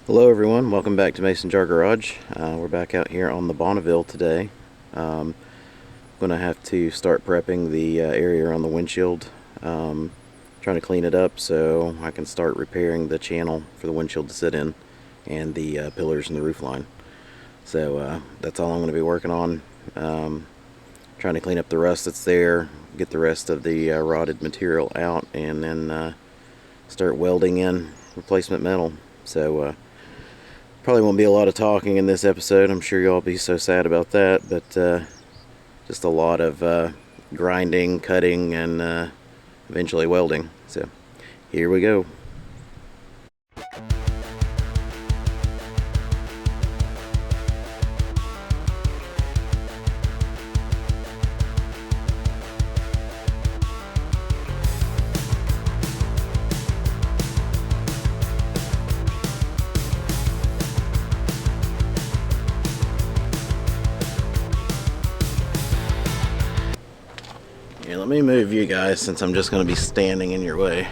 Hello everyone, welcome back to Mason Jar Garage. We're back out here on the Bonneville today. Going to have to start prepping the area around the windshield. Trying to clean it up so I can start repairing the channel for the windshield to sit in and the pillars and the roof line. So that's all I'm going to be working on. Trying to clean up the rust that's there, get the rest of the rotted material out, and then start welding in replacement metal. So probably won't be a lot of talking in this episode. I'm sure y'all be so sad about that, but just a lot of grinding, cutting, and eventually welding. So here we go. Here, let me move you guys since I'm just going to be standing in your way.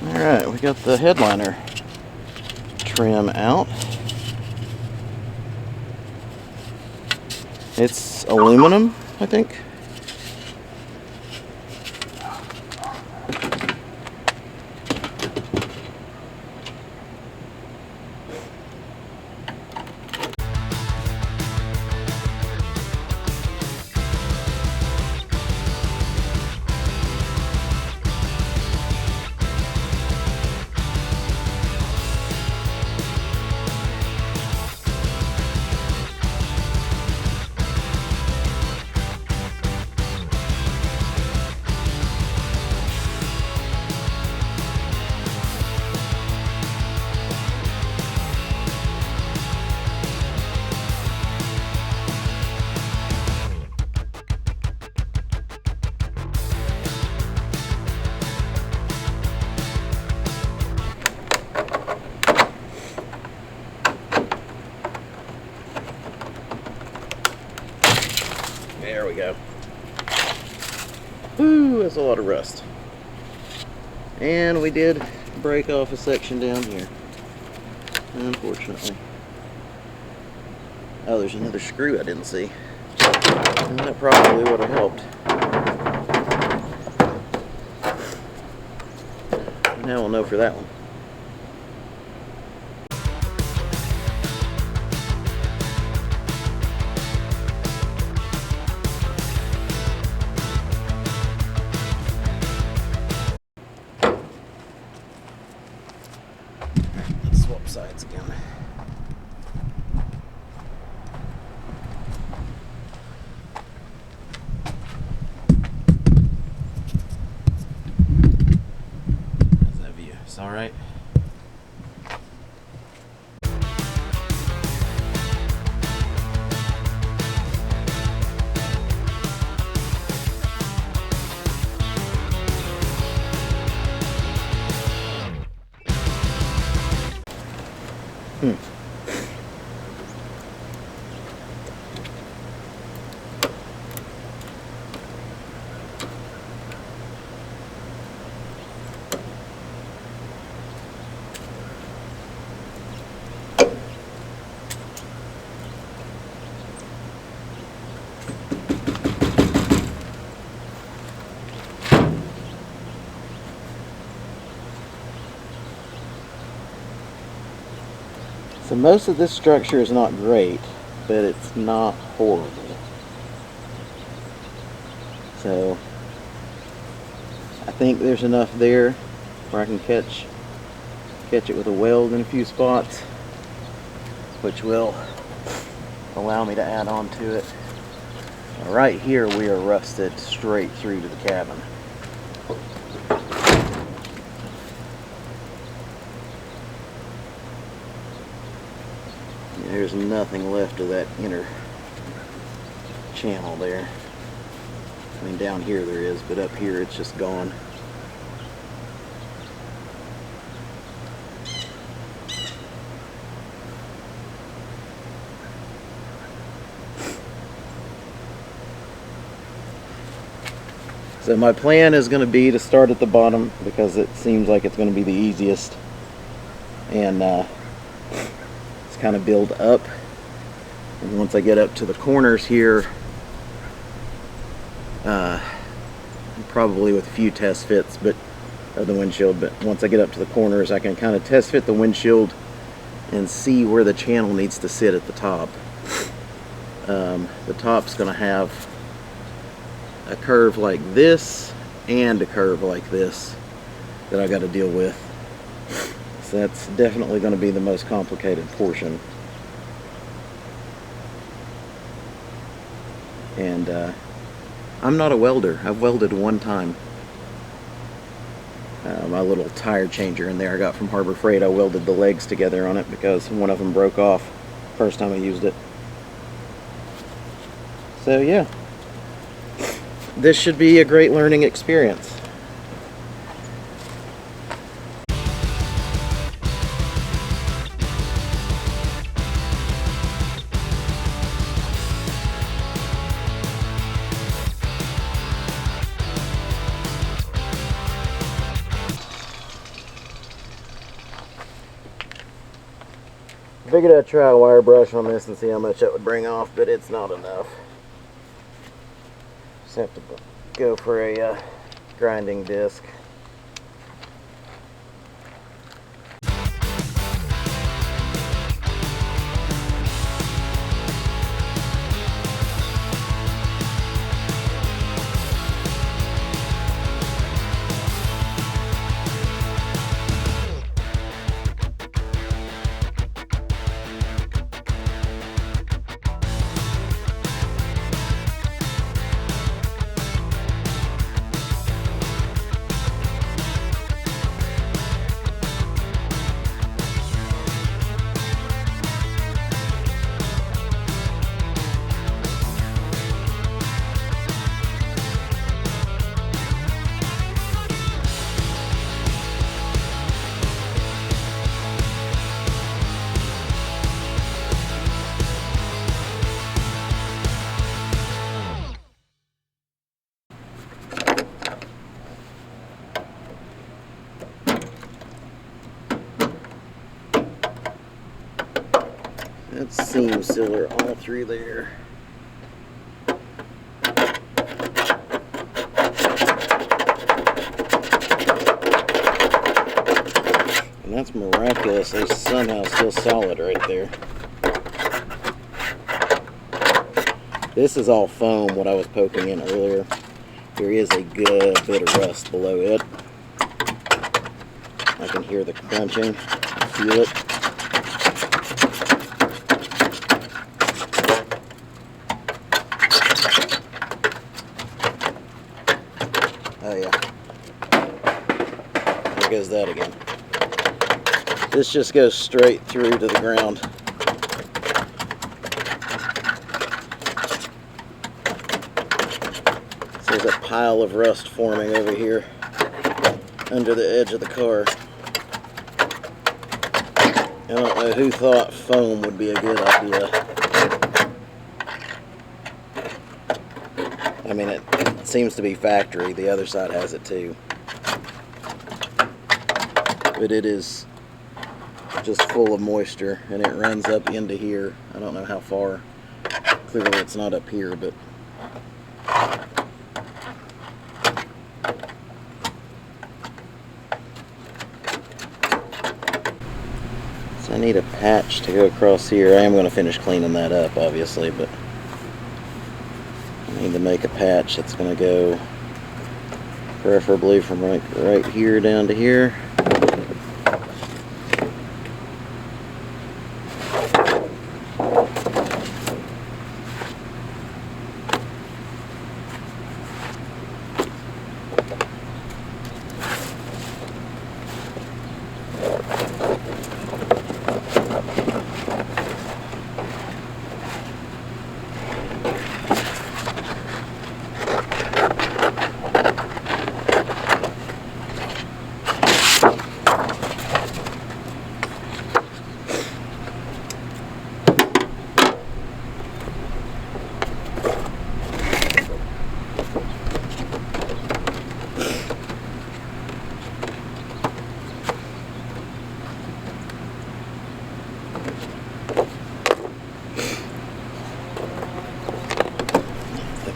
Alright, we got the headliner trim out. It's aluminum, I think. There we go. Ooh, that's a lot of rust. And we did break off a section down here, unfortunately. Oh, there's another screw I didn't see. And that probably would have helped. Now we'll know for that one. Let's swap sides again. How's that view? It's all right. So most of this structure is not great, but it's not horrible. So I think there's enough there where I can catch it with a weld in a few spots, which will allow me to add on to it. Right here we are rusted straight through to the cabin. There's nothing left of that inner channel there. I mean, down here there is, but up here it's just gone. So my plan is going to be to start at the bottom because it seems like it's going to be the easiest, and just kind of build up. And once I get up to the corners here, probably with a few test fits of the windshield, but once I get up to the corners I can kind of test fit the windshield and see where the channel needs to sit at the top. The top's going to have a curve like this and a curve like this that I got to deal with. So that's definitely going to be the most complicated portion. And I'm not a welder. I've welded one time. My little tire changer in there I got from Harbor Freight, I welded the legs together on it because one of them broke off first time I used it. So yeah, this should be a great learning experience. Figured I'd try a wire brush on this and see how much that would bring off, but it's not enough. Just have to go for a grinding disc. That's seam sealer all through there. And that's miraculously somehow still solid right there. This is all foam, what I was poking in earlier. There is a good bit of rust below it. I can hear the crunching, feel it. Oh yeah, there goes that again. This just goes straight through to the ground. So there's a pile of rust forming over here under the edge of the car. I don't know who thought foam would be a good idea. I mean, it seems to be factory. The other side has it too. But it is just full of moisture and it runs up into here. I don't know how far. Clearly it's not up here, but so I need a patch to go across here. I am going to finish cleaning that up, obviously, but I need to make a patch that's going to go preferably from right here down to here.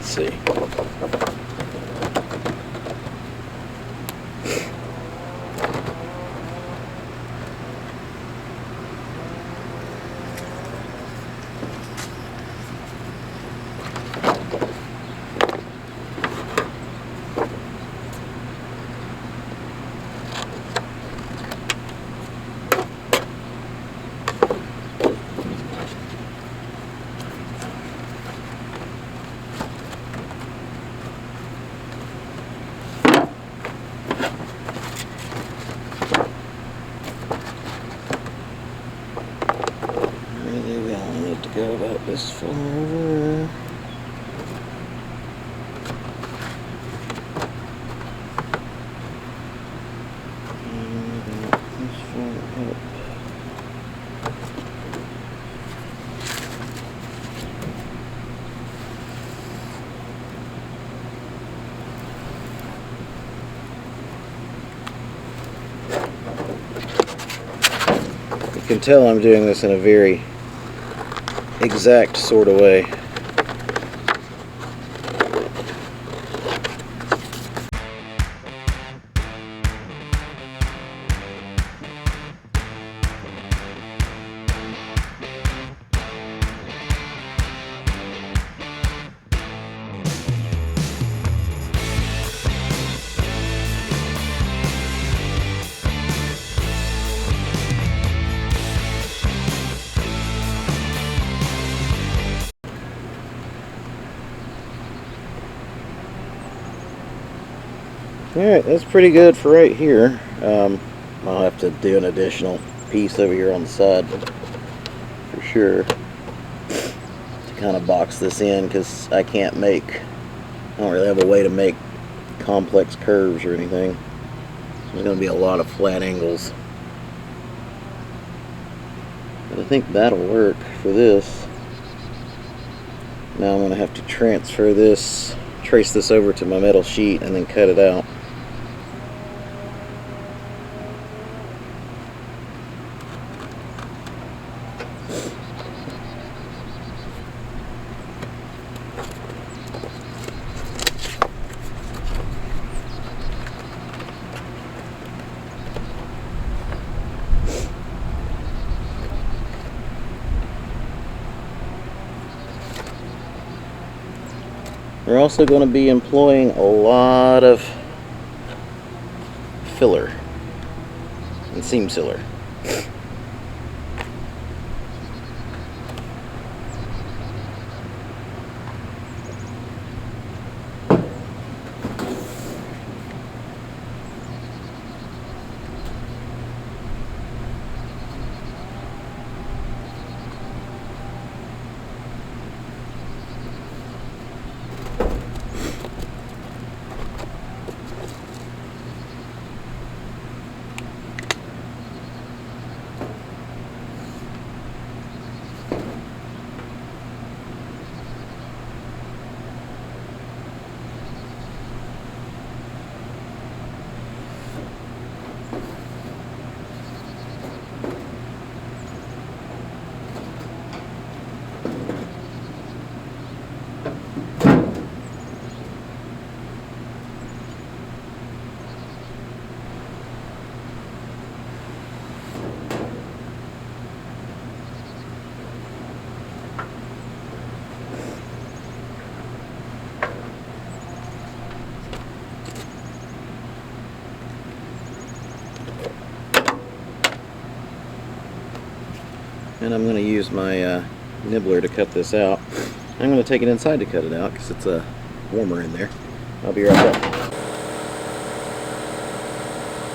Let's see. Go about this far over. And about this far up. You can tell I'm doing this in a very exact sort of way. Alright, that's pretty good for right here. I'll have to do an additional piece over here on the side for sure to kind of box this in, because I don't really have a way to make complex curves or anything. There's going to be a lot of flat angles. But I think that'll work for this. Now I'm going to have to transfer this, trace this over to my metal sheet, and then cut it out. We're also going to be employing a lot of filler and seam sealer. And I'm going to use my nibbler to cut this out. I'm going to take it inside to cut it out because it's warmer in there. I'll be right back.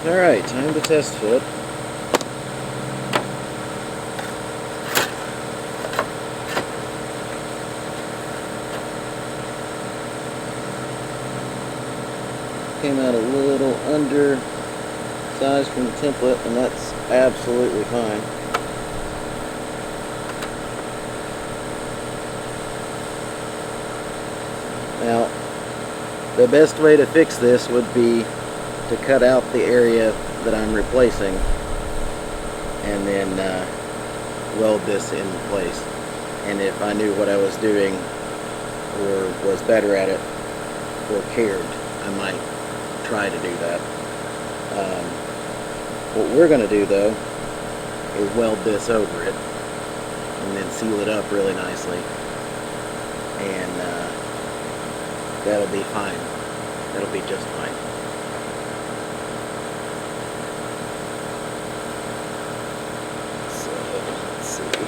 Alright, time to test fit. Came out a little under size from the template, and that's absolutely fine. Now, the best way to fix this would be to cut out the area that I'm replacing and then weld this in place. And if I knew what I was doing or was better at it or cared, I might try to do that. What we're going to do though is weld this over it and then seal it up really nicely, and that'll be fine. That'll be just fine. So let's see.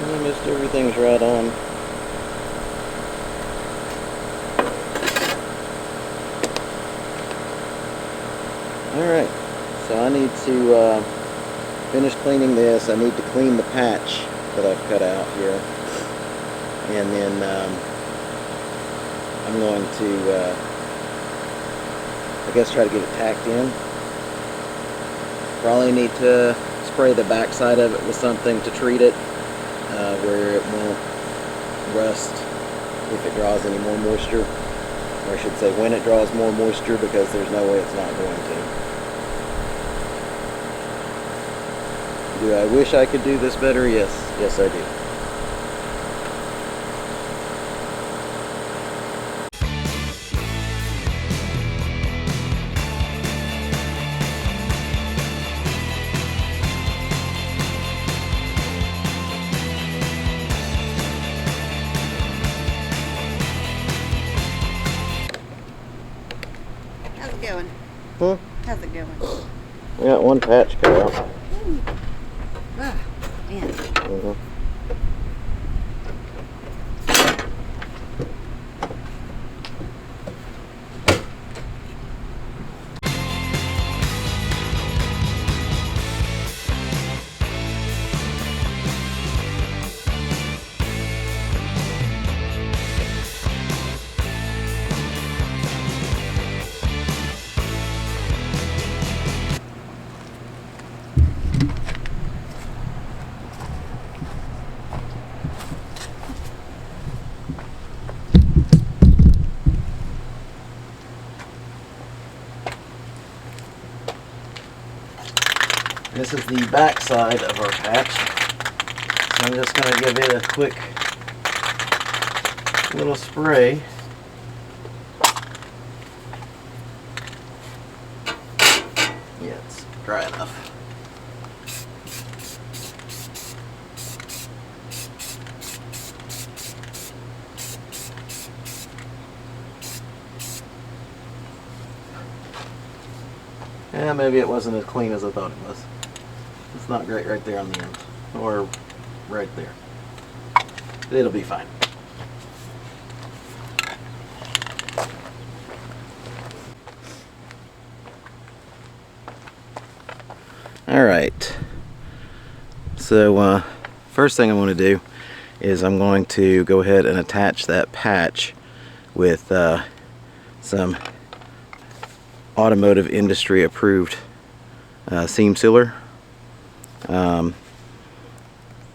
Almost everything's right on. Alright, so I need to finish cleaning this. I need to clean the patch that I've cut out here. And then I'm going to, I guess, try to get it tacked in. Probably need to spray the back side of it with something to treat it, where it won't rust if it draws any more moisture. Or I should say when it draws more moisture, because there's no way it's not going to. Do I wish I could do this better? Yes. Yes, I do. How's it going? Huh? How's it going? We got one patch cut out. Ah, man. This is the back side of our patch. So I'm just going to give it a quick little spray. Yeah, it's dry enough. Yeah, maybe it wasn't as clean as I thought it was. It's not great right there on the end, or right there. It'll be fine. Alright, so first thing I'm going to do is I'm going to go ahead and attach that patch with some automotive industry approved seam sealer.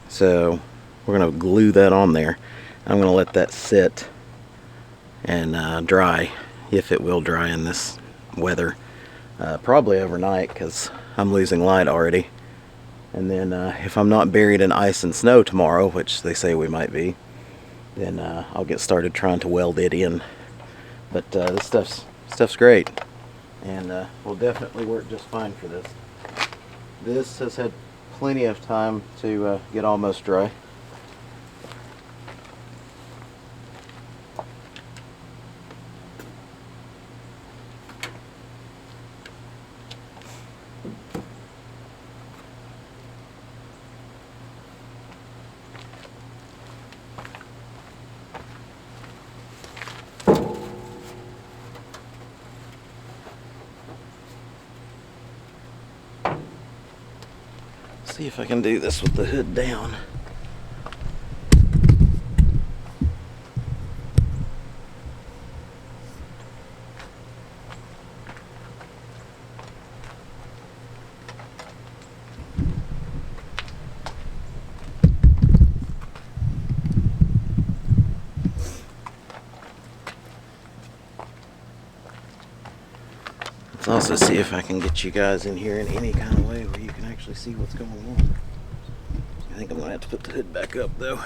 So we're going to glue that on there. I'm going to let that sit and dry, if it will dry in this weather, probably overnight, because I'm losing light already. And then if I'm not buried in ice and snow tomorrow, which they say we might be, then I'll get started trying to weld it in. But this stuff's great, and will definitely work just fine for this. This has had plenty of time to get almost dry. See if I can do this with the hood down. Let's also see if I can get you guys in here in any kind of way where you can actually see what's going on. I think I'm going to have to put the hood back up though.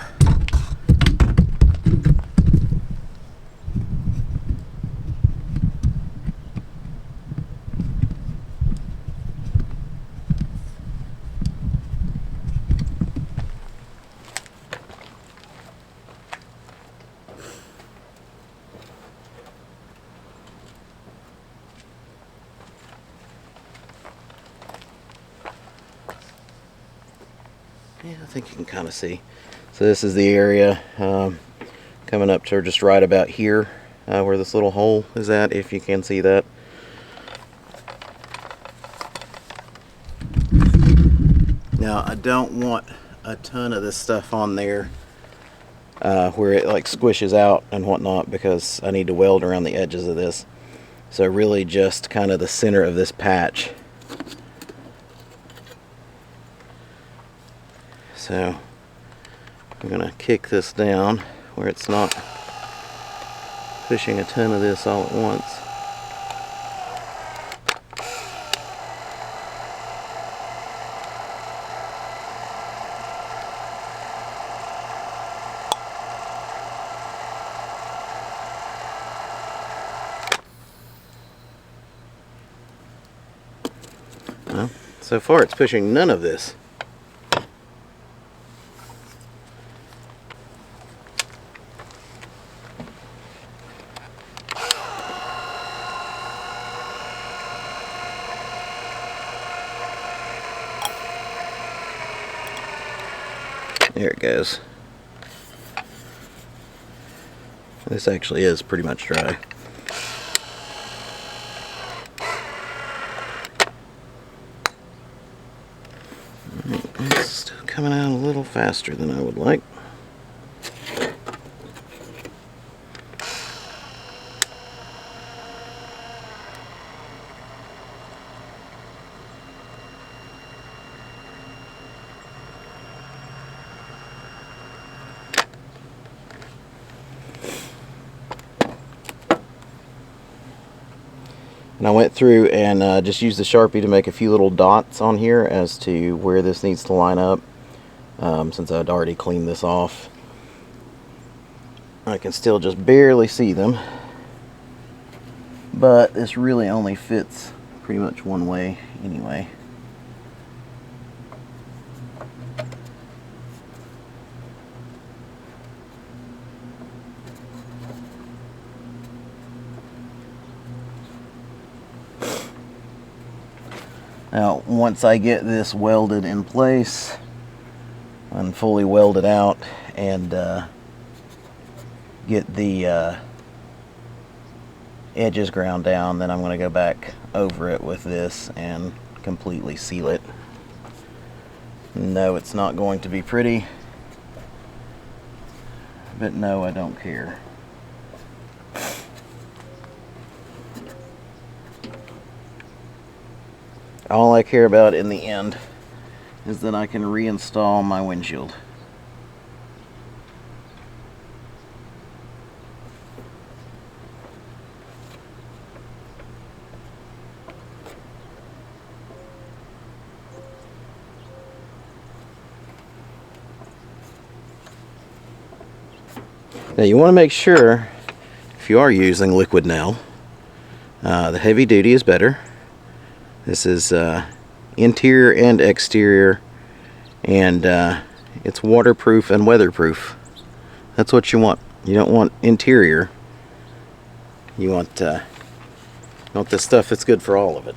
Yeah, I think you can kind of see. So this is the area coming up to just right about here where this little hole is at, if you can see that. Now I don't want a ton of this stuff on there where it like squishes out and whatnot, because I need to weld around the edges of this. So really just kind of the center of this patch. So I'm going to kick this down where it's not pushing a ton of this all at once. Well, so far it's pushing none of this. There it goes. This actually is pretty much dry. It's still coming out a little faster than I would like. And I went through and just used the Sharpie to make a few little dots on here as to where this needs to line up. Since I'd already cleaned this off, I can still just barely see them. But this really only fits pretty much one way anyway. Now, once I get this welded in place and fully welded out and get the edges ground down, then I'm going to go back over it with this and completely seal it. No, it's not going to be pretty, but no, I don't care. All I care about in the end is that I can reinstall my windshield. Now you want to make sure, if you are using liquid nail, the heavy duty is better. This is interior and exterior, and it's waterproof and weatherproof. That's what you want. You don't want interior. You want the stuff that's good for all of it.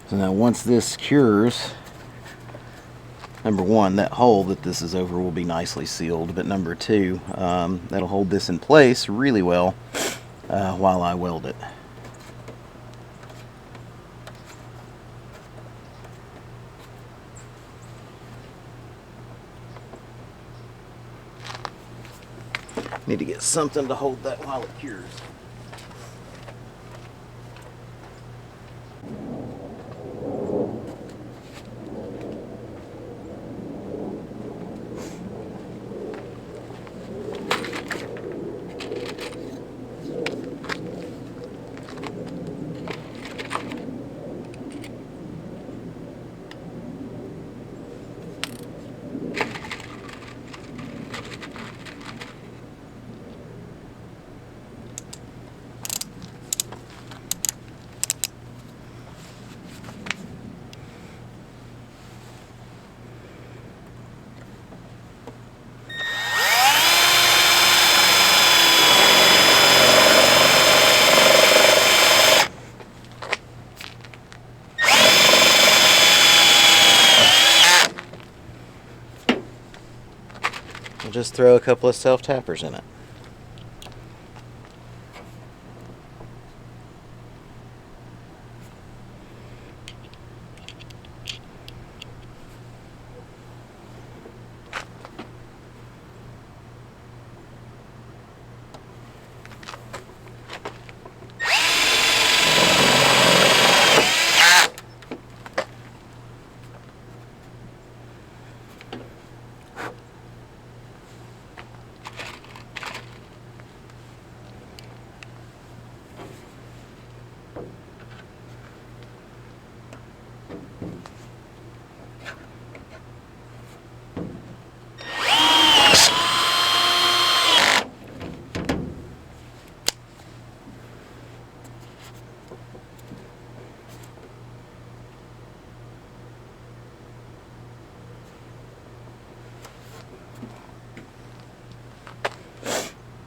So now once this cures, number one, that hole that this is over will be nicely sealed, but number two, that'll hold this in place really well while I weld it. Need to get something to hold that while it cures. We'll just throw a couple of self-tappers in it.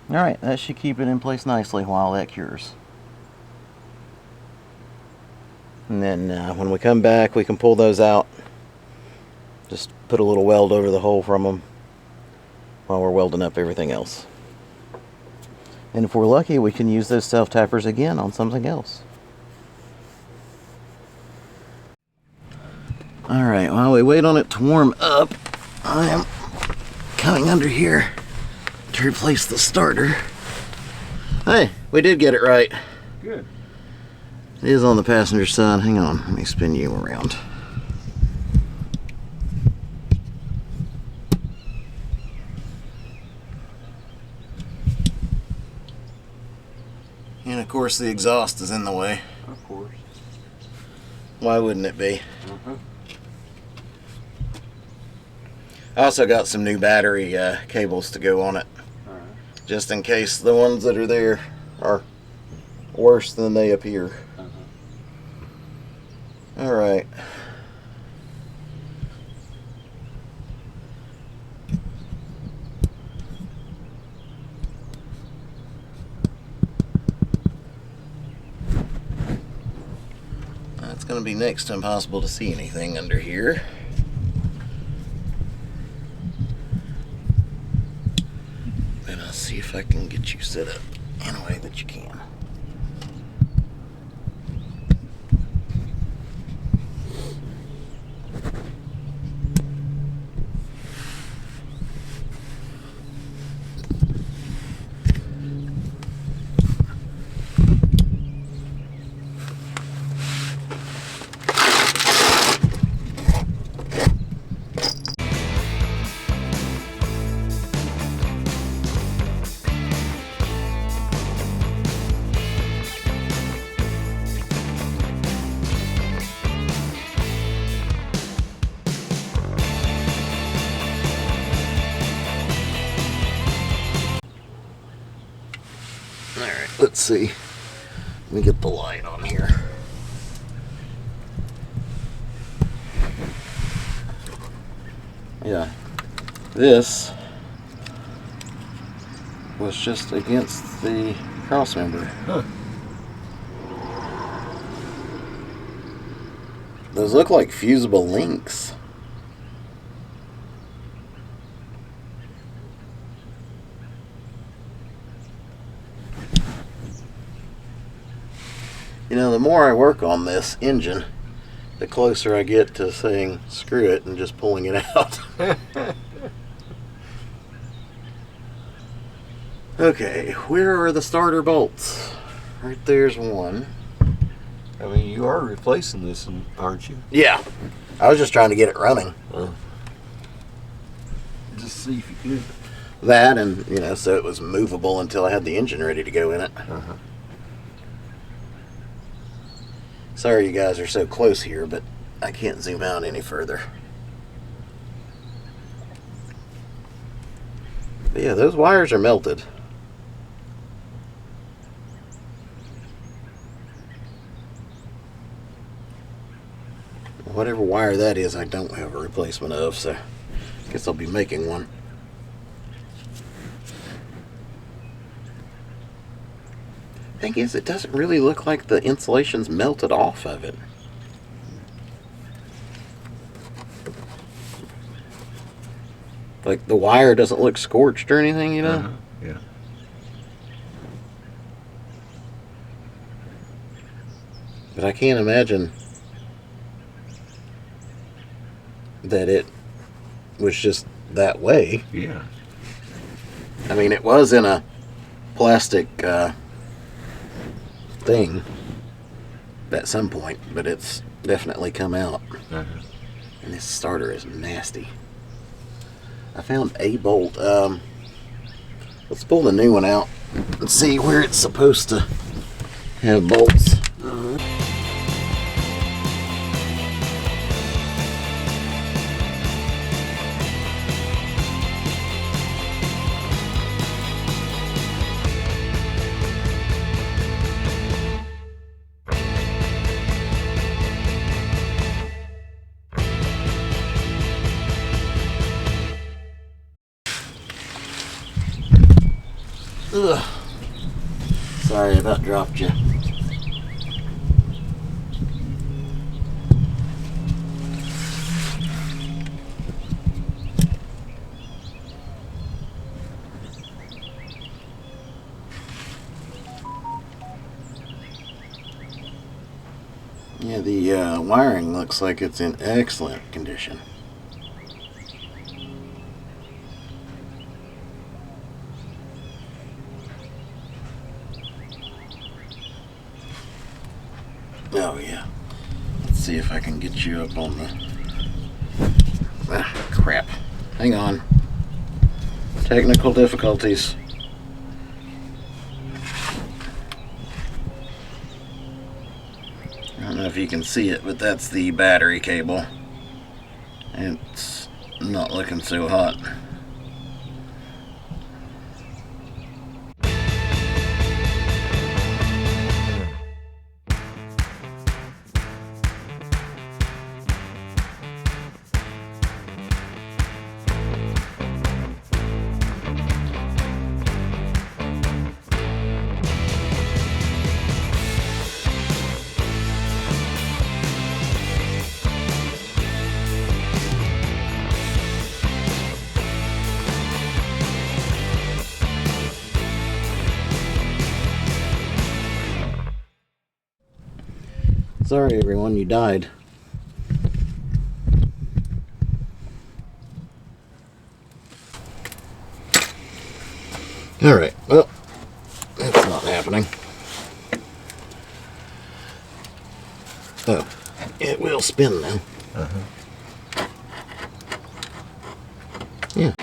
Alright, that should keep it in place nicely while that cures. And then when we come back, we can pull those out. Just put a little weld over the hole from them while we're welding up everything else. And if we're lucky, we can use those self-tappers again on something else. Alright, while we wait on it to warm up, I am coming under here to replace the starter. Hey, we did get it right. Good. It is on the passenger side. Hang on, let me spin you around. And of course the exhaust is in the way. Of course. Why wouldn't it be? Uh-huh. I also got some new battery cables to go on it, Alright. just in case the ones that are there are worse than they appear. Uh-huh. All right. It's going to be next to impossible to see anything under here. And I'll see if I can get you set up in a way that you can. Alright, let's see. Let me get the light on here. Yeah, this was just against the cross member. Huh. Those look like fusible links. You know, the more I work on this engine, the closer I get to saying screw it and just pulling it out. Okay, where are the starter bolts? Right there's one. I mean, you are replacing this, aren't you? Yeah. I was just trying to get it running. Just see if you could. That and, so it was movable until I had the engine ready to go in it. Sorry you guys are so close here, but I can't zoom out any further. But yeah, those wires are melted. Whatever wire that is, I don't have a replacement of, so I guess I'll be making one. Thing is, it doesn't really look like the insulation's melted off of it. Like the wire doesn't look scorched or anything, Yeah. But I can't imagine that it was just that way. Yeah. I mean, it was in a plastic thing at some point, but it's definitely come out. And this starter is nasty. I found a bolt. Let's pull the new one out and see where it's supposed to have bolts. Ugh. Sorry, I about dropped you. Yeah, the wiring looks like it's in excellent condition. Oh yeah. Let's see if I can get you up on the... Ah, crap. Hang on. Technical difficulties. I don't know if you can see it, but that's the battery cable. It's not looking so hot. Sorry everyone, you died. Alright, well, that's not happening. Oh, it will spin now. Yeah.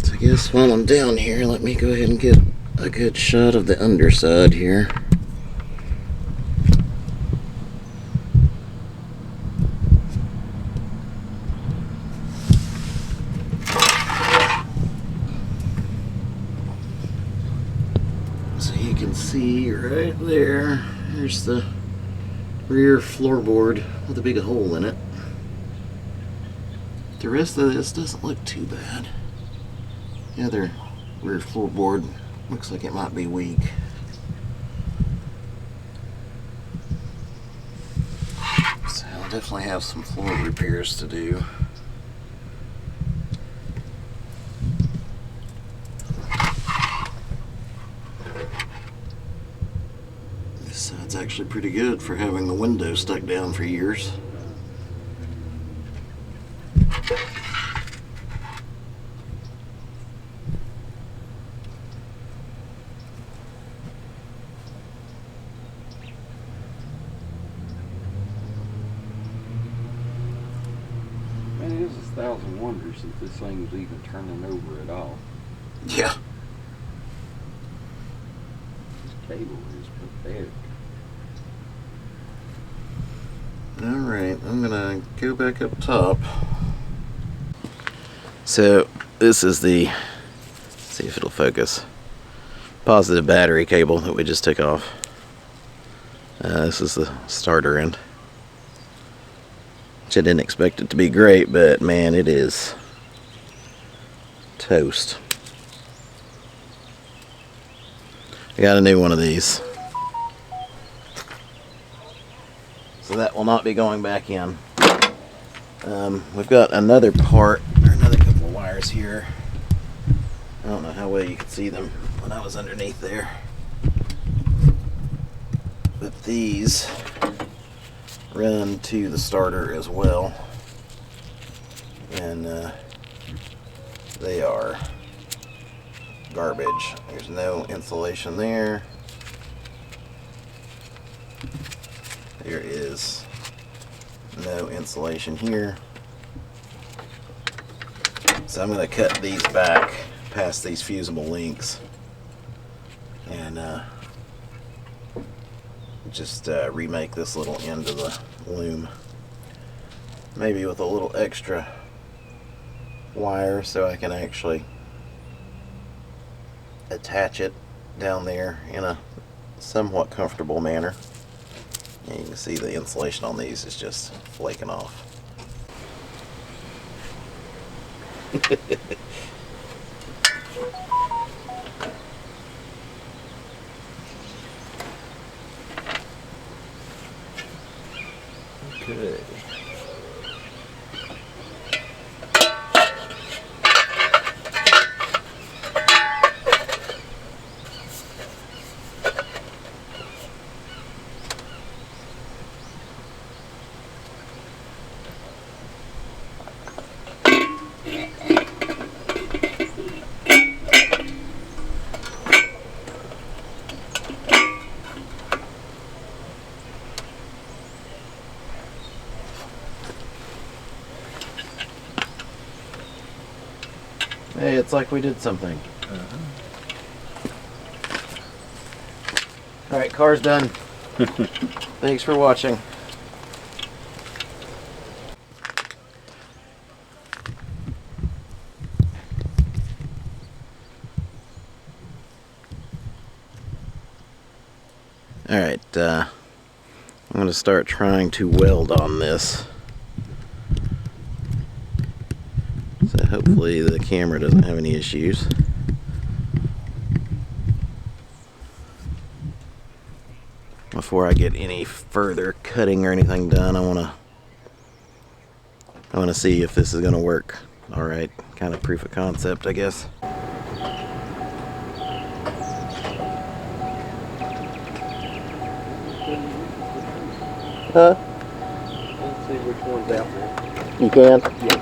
I guess while I'm down here, let me go ahead and get a good shot of the underside here. So see right there, here's the rear floorboard with a big hole in it. The rest of this doesn't look too bad. The other rear floorboard looks like it might be weak. So I'll definitely have some floor repairs to do. This side's actually pretty good for having the window stuck down for years. Man, this is a thousand wonders that this thing's even turning over at all. Yeah. This cable is pathetic. Alright, I'm gonna go back up top. So, this is the, see if it'll focus, positive battery cable that we just took off. This is the starter end. Which I didn't expect it to be great, but man, it is toast. I got a new one of these. So that will not be going back in. We've got another part, or another couple of wires here. I don't know how well you could see them when I was underneath there. But these run to the starter as well. And they are garbage. There's no insulation there. There is no insulation here. So I'm going to cut these back past these fusible links and just remake this little end of the loom. Maybe with a little extra wire so I can actually attach it down there in a somewhat comfortable manner. And you can see the insulation on these is just flaking off. Okay. Hey, it's like we did something. Alright, car's done. Thanks for watching. Alright, I'm going to start trying to weld on this. So hopefully the camera doesn't have any issues. Before I get any further cutting or anything done, I want to see if this is going to work. All right, kind of proof of concept, I guess. Huh? Let's see which one's out there. You can? Yeah.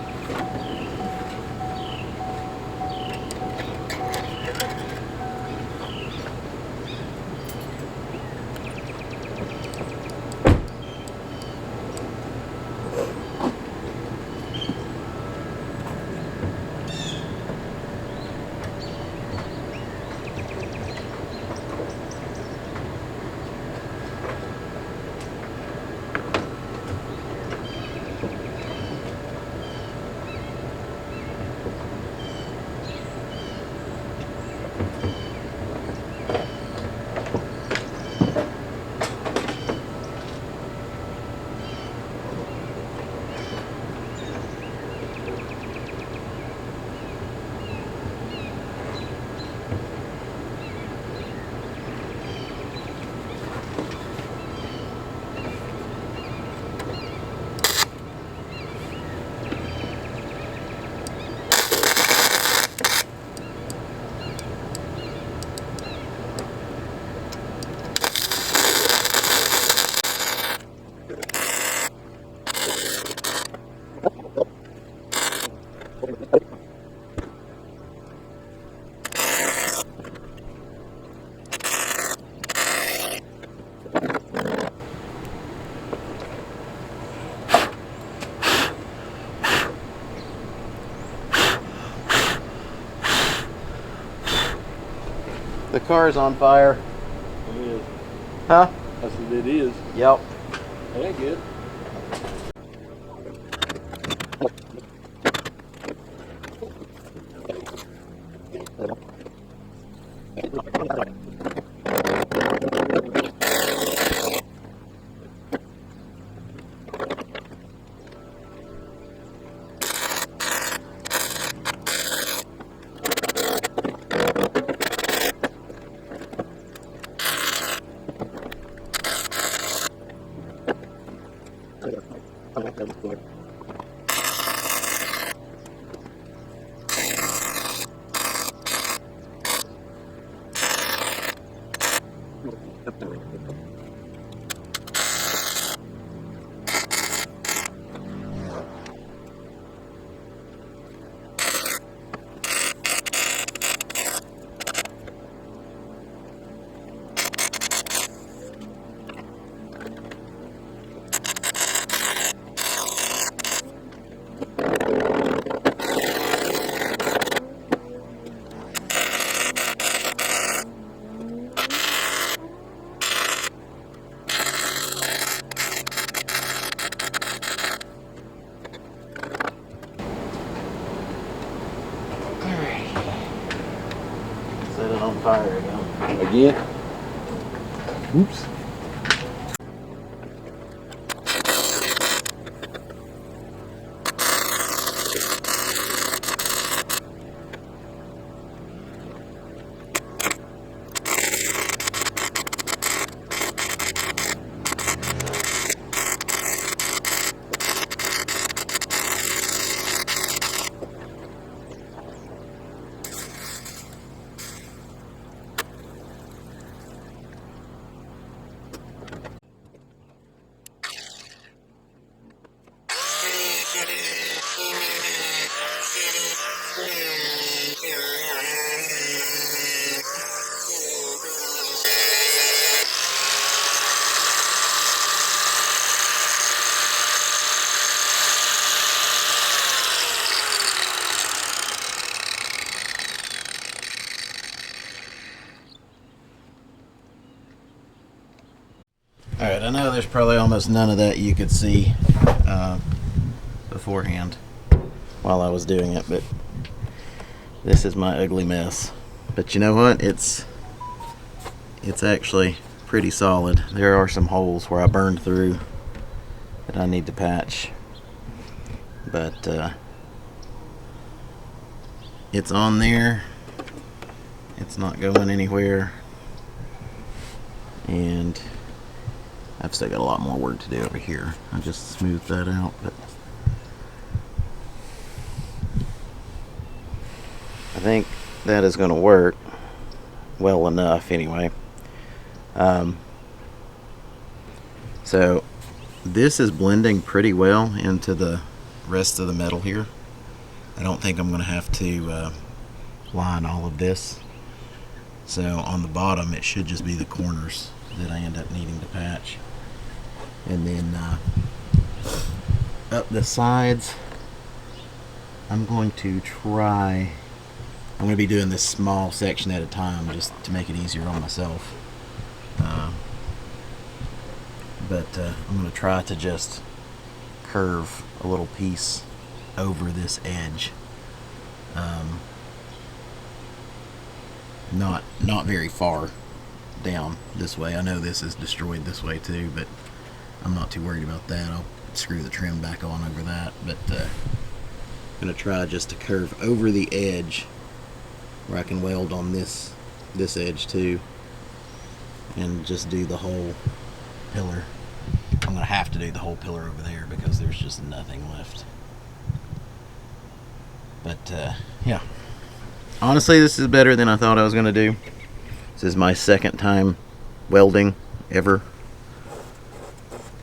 The car's on fire. It is. Huh? I said it is. Yep. That ain't good. Set it on fire again. Again? Oops. Alright, I know there's probably almost none of that you could see beforehand while I was doing it, but this is my ugly mess. But you know what? It's actually pretty solid. There are some holes where I burned through that I need to patch, but it's on there. It's not going anywhere, and I've still got a lot more work to do over here. I just smoothed that out, but I think that is going to work well enough anyway. So this is blending pretty well into the rest of the metal here. I don't think I'm going to have to line all of this. So on the bottom it should just be the corners that I end up needing to patch. And then up the sides, I'm going to be doing this small section at a time just to make it easier on myself. But I'm going to try to just curve a little piece over this edge. Not very far down this way. I know this is destroyed this way too, but I'm not too worried about that. I'll screw the trim back on over that, but I'm going to try just to curve over the edge where I can weld on this edge too, and just do the whole pillar. I'm going to have to do the whole pillar over there because there's just nothing left. But yeah, honestly this is better than I thought I was going to do. This is my second time welding ever,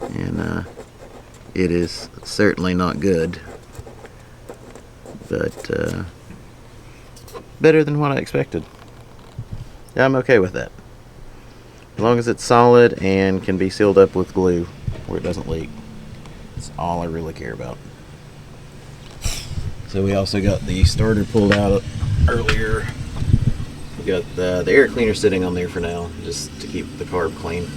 and it is certainly not good, but better than what I expected. Yeah, I'm okay with that. As long as it's solid and can be sealed up with glue where it doesn't leak. That's all I really care about. So we also got the starter pulled out earlier got the air cleaner sitting on there for now, just to keep the carb clean.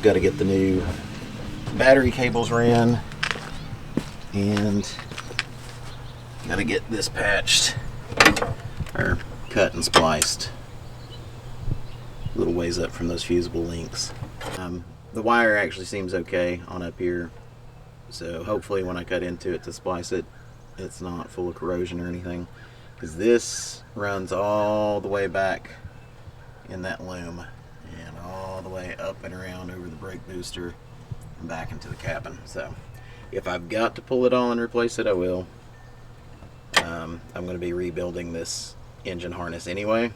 Got to get the new battery cables ran, and got to get this patched, or cut and spliced, a little ways up from those fusible links. The wire actually seems okay on up here, so hopefully when I cut into it to splice it, it's not full of corrosion or anything, because this runs all the way back in that loom and all the way up and around over the brake booster and back into the cabin. So if I've got to pull it all and replace it, I will. I'm going to be rebuilding this engine harness anyway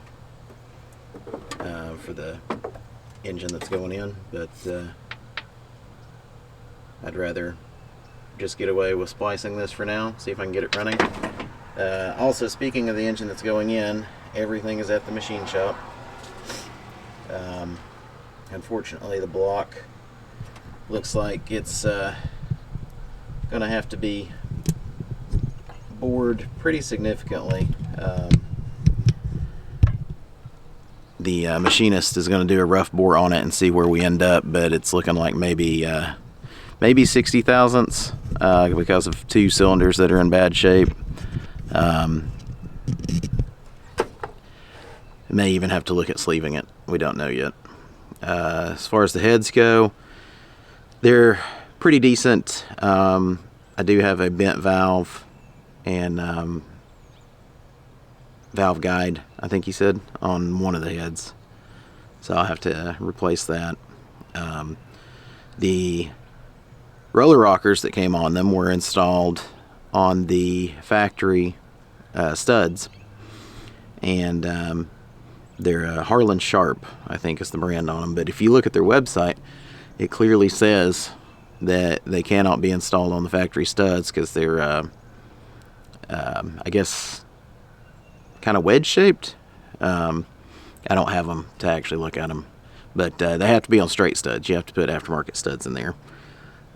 for the engine that's going in, but I'd rather just get away with splicing this for now, see if I can get it running. Also, speaking of the engine that's going in, everything is at the machine shop. Unfortunately, the block looks like it's gonna have to be bored pretty significantly. The machinist is going to do a rough bore on it and see where we end up, but it's looking like maybe 60 thousandths because of two cylinders that are in bad shape. May even have to look at sleeving it. We don't know yet. As far as the heads go, they're pretty decent. I do have a bent valve and valve guide, I think he said, on one of the heads, so I'll have to replace that. The roller rockers that came on them were installed on the factory studs, and they're Harlan Sharp, I think is the brand on them, but if you look at their website, it clearly says that they cannot be installed on the factory studs because they're I guess kind of wedge shaped. I don't have them to actually look at them, but they have to be on straight studs. You have to put aftermarket studs in there,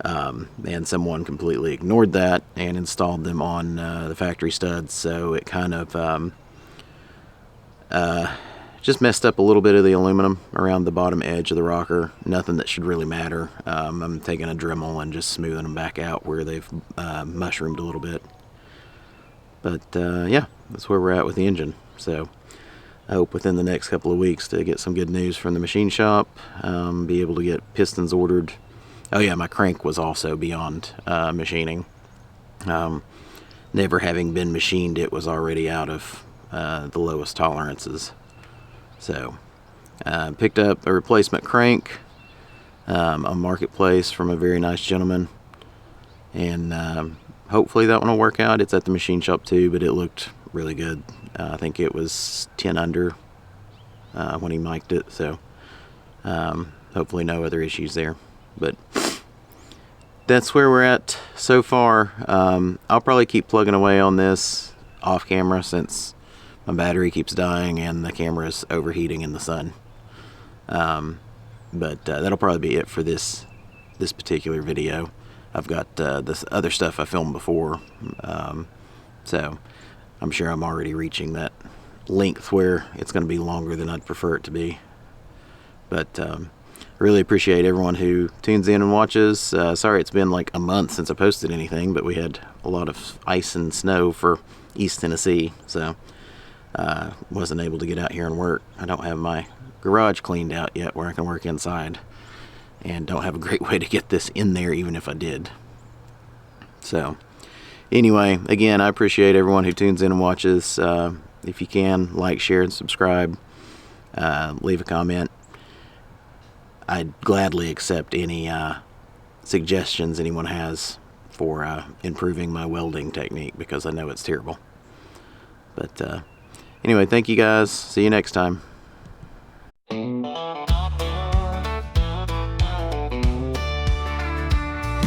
and someone completely ignored that and installed them on the factory studs, so it kind of just messed up a little bit of the aluminum around the bottom edge of the rocker. Nothing that should really matter. I'm taking a Dremel and just smoothing them back out where they've mushroomed a little bit. But yeah, that's where we're at with the engine. So I hope within the next couple of weeks to get some good news from the machine shop, be able to get pistons ordered. Oh yeah, my crank was also beyond machining. Never having been machined, it was already out of the lowest tolerances. So picked up a replacement crank on Marketplace from a very nice gentleman, and hopefully that one will work out. It's at the machine shop too, but it looked really good. I think it was 10 under when he mic'd it, so hopefully no other issues there. But that's where we're at so far. I'll probably keep plugging away on this off camera since my battery keeps dying and the camera is overheating in the sun. But that'll probably be it for this particular video. I've got this other stuff I filmed before, so I'm sure I'm already reaching that length where it's going to be longer than I'd prefer it to be. But really appreciate everyone who tunes in and watches. Sorry it's been like a month since I posted anything, but we had a lot of ice and snow for East Tennessee, so wasn't able to get out here and work. I don't have my garage cleaned out yet where I can work inside, and don't have a great way to get this in there even if I did. So anyway, again, I appreciate everyone who tunes in and watches. If you can, like, share, and subscribe. Leave a comment. I'd gladly accept any suggestions anyone has for improving my welding technique, because I know it's terrible. But anyway, thank you guys. See you next time.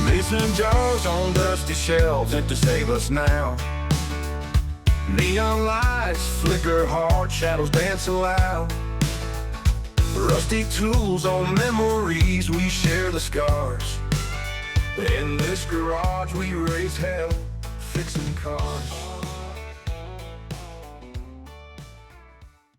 Mason jars on dusty shelves and to save us now. Neon lights flicker hard, shadows dance aloud. Rusty tools on memories, we share the scars. In this garage we raise hell, fixing cars.